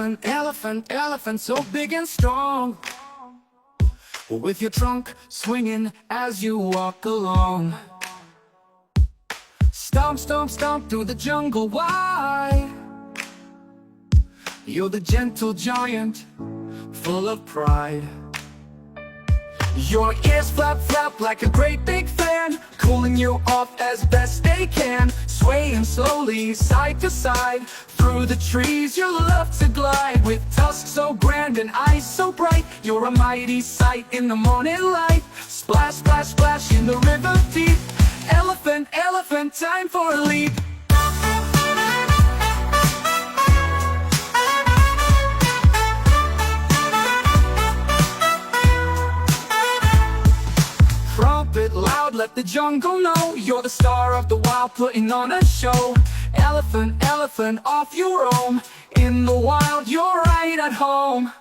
elephant, elephant, elephant, so big and strong, with your trunk swinging as you walk along. Stomp, stomp, stomp through the jungle wide. You're the gentle giant, full of pride. Your ears flap, flap like a great big fan, cooling you off as best they can. Swaying slowly side to side, through the trees you love to glide. With tusks so grand and eyes so bright, you're a mighty sight in the morning light. Splash, splash, splash in the river deep. Elephant, elephant, time for a leap. Trumpet loud, let the jungle know you're the star of the wild, putting on a show. Elephant, elephant, off you roam. In the wild, you're right at home.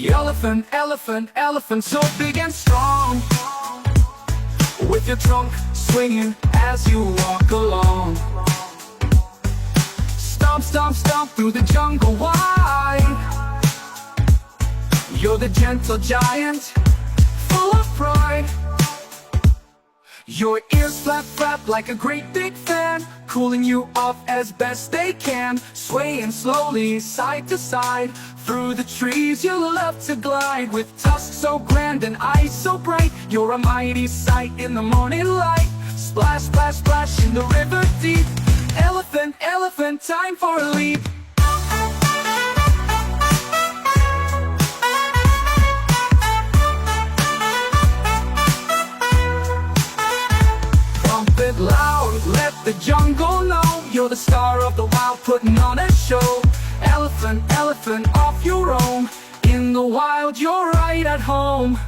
Elephant, elephant, elephant, so big and strong, with your trunk swinging as you walk along. Stomp, stomp, stomp through the jungle wide. You're the gentle giant, full of pride. Your ears flap, flap like a great big fan, cooling you off as best they can. Swaying slowly side to side, through the trees you love to glide. With tusks so grand and eyes so bright, you're a mighty sight in the morning light. Splash, splash, splash in the river deep. Elephant, elephant, time for a leap. Trumpet loud, let the jungle know you're the star of the wild, putting on a show. Elephant, elephant, off you roam. In the wild, you're right at home.